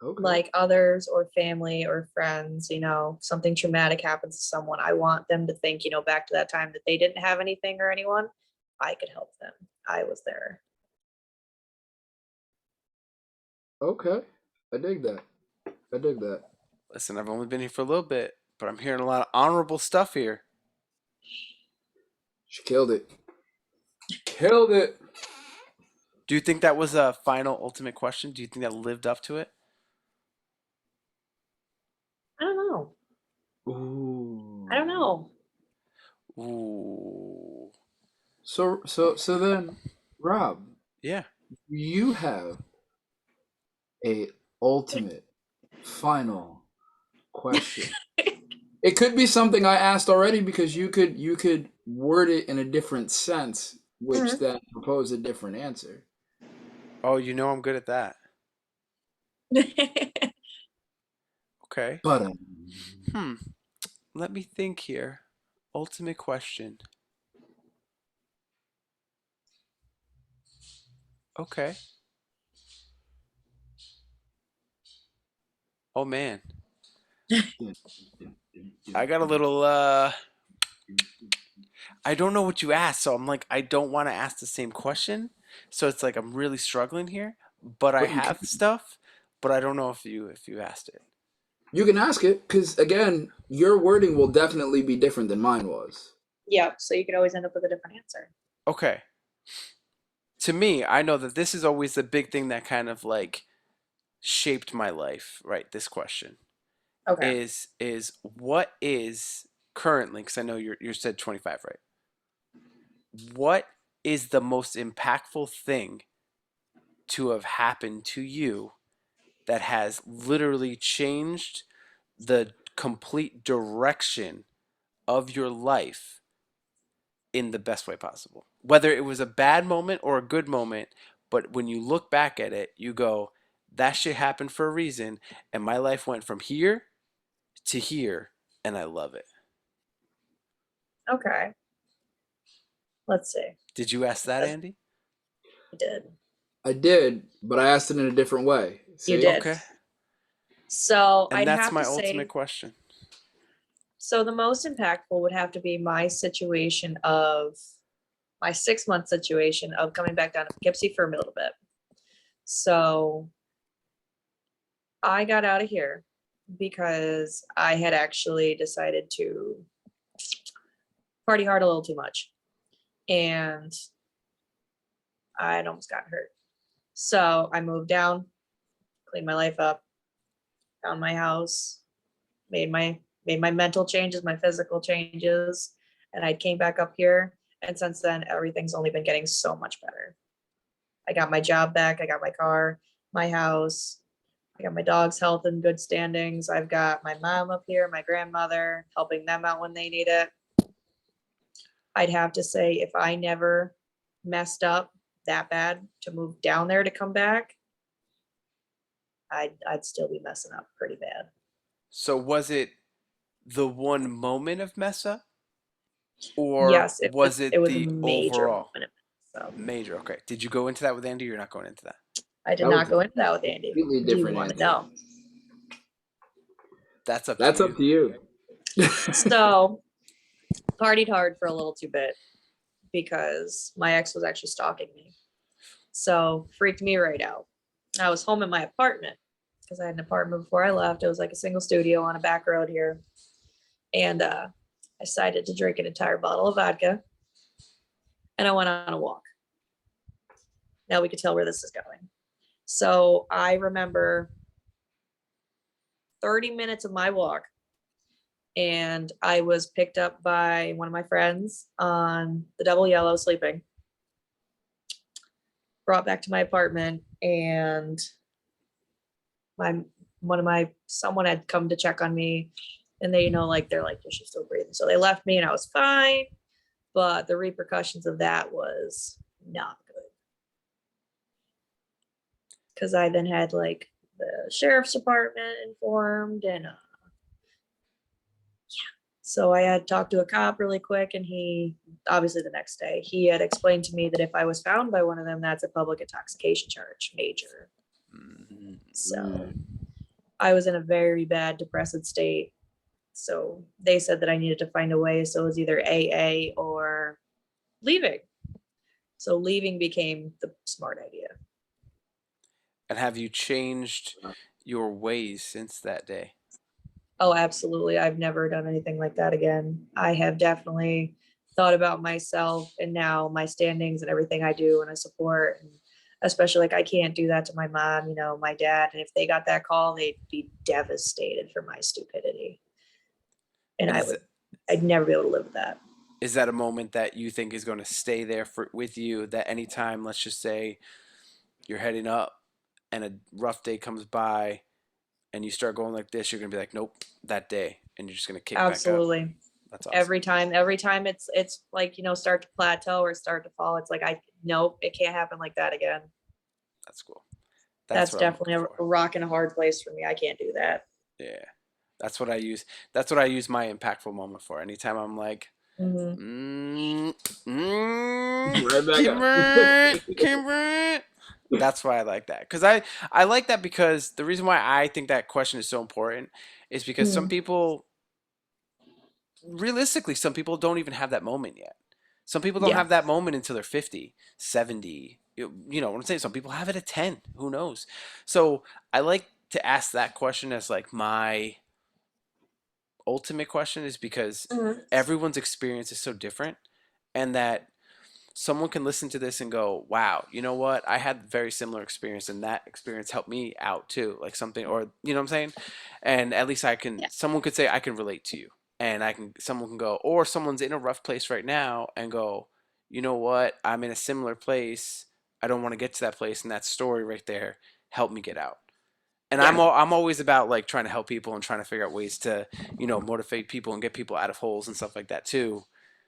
S2: okay.
S3: Like others or family or friends, something traumatic happens to someone. I want them to think, back to that time that they didn't have anything or anyone. I could help them. I was there.
S2: Okay. I dig that. I dig that.
S1: Listen, I've only been here for a little bit, but I'm hearing a lot of honorable stuff here.
S2: She killed it. Killed it.
S1: Do you think that was a final ultimate question? Do you think that lived up to it?
S3: I don't know. I don't
S2: Ooh.
S3: know.
S1: Ooh.
S2: So then, Rob,
S1: Yeah.
S2: you have a ultimate final question. It could be something I asked already because you could word it in a different sense, which
S3: Mhm.
S2: then propose a different answer.
S1: Oh, you know I'm good at that. Okay.
S2: But
S1: Hmm. Let me think here. Ultimate question. Okay. Oh man. I got a little I don't know what you asked, so I'm like I don't want to ask the same question. So it's like I'm really struggling here, but I
S2: but you can
S1: have stuff, but I don't know if you asked it.
S2: you can ask it because again, your wording will definitely be different than mine was.
S3: Yep. So you could always end up with a different answer.
S1: Okay. to me, I know that this is always the big thing that kind of like shaped my life, right? This question
S3: Okay.
S1: is what is currently, because I know you said 25, right? What is the most impactful thing to have happened to you that has literally changed the complete direction of your life in the best way possible? Whether it was a bad moment or a good moment, but when you look back at it, you go, that shit happened for a reason, and my life went from here to here, and I love it.
S3: Okay. Let's see.
S1: Did you ask that,
S3: That's-
S1: Andy?
S3: I did.
S2: I did, but I asked it in a different way.
S3: You
S2: See?
S3: did.
S1: Okay.
S3: So
S1: And
S3: I'd
S1: that's
S3: have
S1: my
S3: to
S1: ultimate
S3: say,
S1: question.
S3: so the most impactful would have to be my situation of my 6 month situation of coming back down to Poughkeepsie for a little bit. So I got out of here because I had actually decided to party hard a little too much. And I had almost gotten hurt. So I moved down, cleaned my life up, found my house, made my mental changes, my physical changes, and I came back up here. And since then, everything's only been getting so much better. I got my job back, I got my car, my house, I got my dog's health in good standings. I've got my mom up here, my grandmother, helping them out when they need it. I'd have to say, if I never messed up that bad to move down there to come back, I'd still be messing up pretty bad.
S1: So was it the one moment of mess up, or
S3: Yes,
S1: was
S3: it
S1: it
S3: was a
S1: the
S3: major
S1: overall?
S3: moment. So
S1: Major. Okay. Did you go into that with Andy? Or you're not going into that.
S3: I did
S2: That was
S3: not
S2: a
S3: go into that with Andy.
S2: completely
S3: Do you
S2: different
S3: want to
S2: answer.
S3: know?
S1: That's up to
S2: That's up
S1: you.
S2: to you.
S3: So partied hard for a little too bit because my ex was actually stalking me. So freaked me right out. I was home in my apartment because I had an apartment before I left. It was like a single studio on a back road here. And I decided to drink an entire bottle of vodka and I went on a walk. Now we could tell where this is going. So I remember 30 minutes of my walk and I was picked up by one of my friends on the Double Yellow sleeping, brought back to my apartment, and my someone had come to check on me, and they, like, they're like, is she still breathing? So they left me and I was fine, but the repercussions of that was not good because I then had like the sheriff's department informed, and so I had talked to a cop really quick, and he, obviously the next day, he had explained to me that if I was found by one of them, that's a public intoxication charge, major.
S1: Mm.
S3: So I was in a very bad depressive state. So they said that I needed to find a way. So it was either AA or leaving. So leaving became the smart idea.
S1: And have you changed your ways since that day?
S3: Oh, absolutely. I've never done anything like that again. I have definitely thought about myself and now my standings and everything I do and I support. And especially like I can't do that to my mom, my dad. And if they got that call, they'd be devastated for my stupidity. And
S1: And
S3: I'd never be able to live with that.
S1: is that a moment that you think is going to stay there with you? That anytime, let's just say, you're heading up and a rough day comes by and you start going like this, you're gonna be like, nope, that day, and you're just gonna kick back up.
S3: Absolutely.
S1: That's awesome.
S3: Every time it's like, start to plateau or start to fall. It's like, nope, it can't happen like that again.
S1: That's cool.
S3: That's
S1: what I'm
S3: definitely
S1: looking
S3: a
S1: for.
S3: rock and a hard place for me. I can't do that.
S1: Yeah, that's what I use. That's what I use my impactful moment for. Anytime I'm like,
S3: Mhm.
S2: Right back up.
S1: Kimber. That's why I like that. Because I like that because the reason why I think that question is so important is because some
S3: Mhm.
S1: people, realistically, some people don't even have that moment yet. Some people don't
S3: Yeah,
S1: have that moment until they're 50, 70. You know what I'm saying? Some people have it at 10. Who knows? So I like to ask that question as like my ultimate question is because
S3: Mhm.
S1: everyone's experience is so different, and that someone can listen to this and go, wow, you know what? I had a very similar experience and that experience helped me out too. Like something, or you know what I'm saying? And at least I can,
S3: Yeah.
S1: someone could say, I can relate to you. And someone can go, or someone's in a rough place right now and go, you know what? I'm in a similar place. I don't want to get to that place. And that story right there helped me get out. And
S3: Yeah.
S1: I'm always about like trying to help people and trying to figure out ways to, motivate people and get people out of holes and stuff like that too.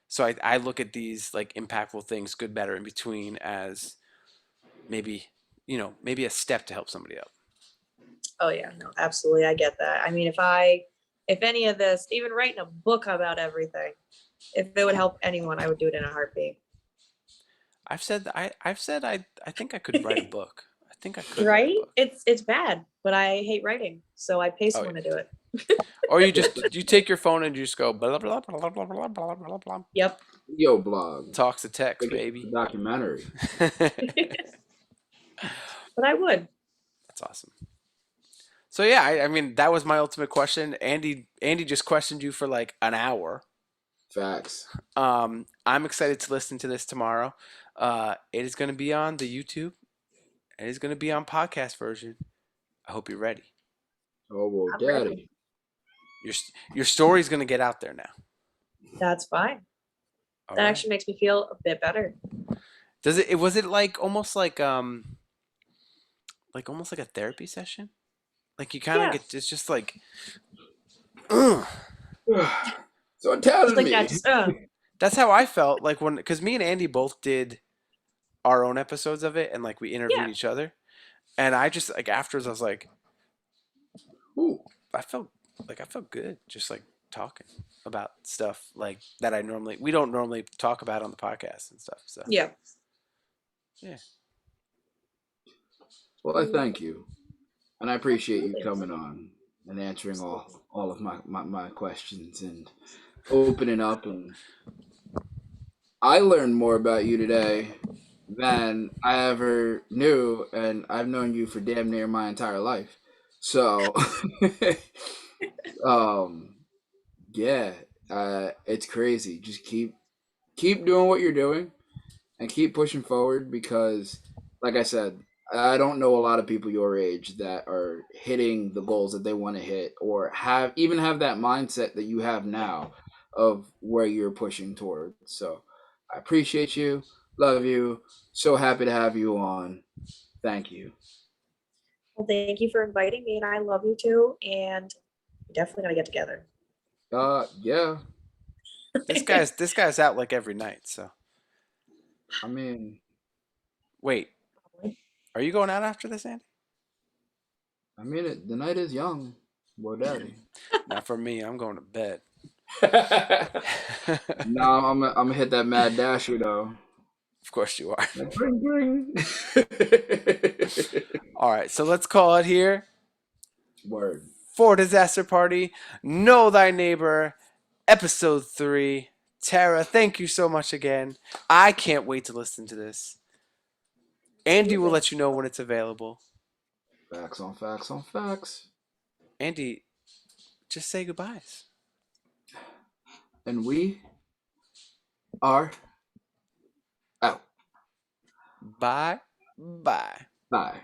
S1: So I look at these like impactful things, good, better, in between, as maybe, maybe a step to help somebody out.
S3: Oh yeah, no, absolutely. I get that. I mean, if any of this, even writing a book about everything, if it would help anyone, I would do it in a heartbeat.
S1: I think I could write a book. I think I could write a
S3: Right?
S1: book.
S3: It's bad, but I hate writing, so I pay
S1: Oh
S3: someone to do it.
S1: Or you take your phone and you just go blah blah blah blah blah blah blah blah blah.
S3: Yep.
S2: Yo, blog.
S1: Talks to text,
S2: Like
S1: baby.
S2: a documentary.
S3: But I would.
S1: That's awesome. So yeah, I mean that was my ultimate question. Andy just questioned you for like an hour.
S2: Facts.
S1: I'm excited to listen to this tomorrow. It is going to be on the YouTube. It is going to be on podcast version. I hope you're ready.
S2: Oh, well,
S3: I'm
S2: daddy.
S3: ready.
S1: Your story's going to get out there now.
S3: That's fine.
S1: All
S3: That
S1: right.
S3: actually makes me feel a bit better.
S1: Does it? Was it like almost like almost like a therapy session? Like you kind of
S3: Yeah.
S1: get. It's just like. Ugh.
S2: So tell
S3: Just like
S2: me.
S3: that. Just,
S1: That's how I felt like because me and Andy both did our own episodes of it and like we interviewed
S3: Yeah.
S1: each other, and I just like afterwards I was like,
S2: Ooh.
S1: I felt good just like talking about stuff like that we don't normally talk about on the podcast and stuff. So
S3: yeah.
S1: yeah.
S2: Well, I thank you. And I appreciate you
S3: Absolutely.
S2: coming on and answering all of my questions and opening up. And I learned more about you today than I ever knew. And I've known you for damn near my entire life. So, um, yeah, it's crazy. Just keep doing what you're doing and keep pushing forward because, like I said, I don't know a lot of people your age that are hitting the goals that they want to hit or have that mindset that you have now of where you're pushing towards. So I appreciate you, love you, so happy to have you on. Thank you.
S3: Well, thank you for inviting me, and I love you too. And we're definitely gonna get together.
S2: Yeah.
S1: This guy's out like every night. So
S2: I mean,
S1: wait, are you going out after this, Andy?
S2: the night is young, boy, daddy.
S1: Not for me. I'm going to bed.
S2: No, I'm gonna hit that mad dasher though.
S1: Of course you are.
S2: Bring, bring.
S1: All right, so let's call it here
S2: Word.
S1: for Disaster Party. Know Thy Neighbor, episode 3. Tara, thank you so much again. I can't wait to listen to this. Andy will let you know when it's available.
S2: Facts on facts on facts.
S1: Andy, just say goodbyes.
S2: And we are out.
S1: Bye. Bye.
S2: Bye.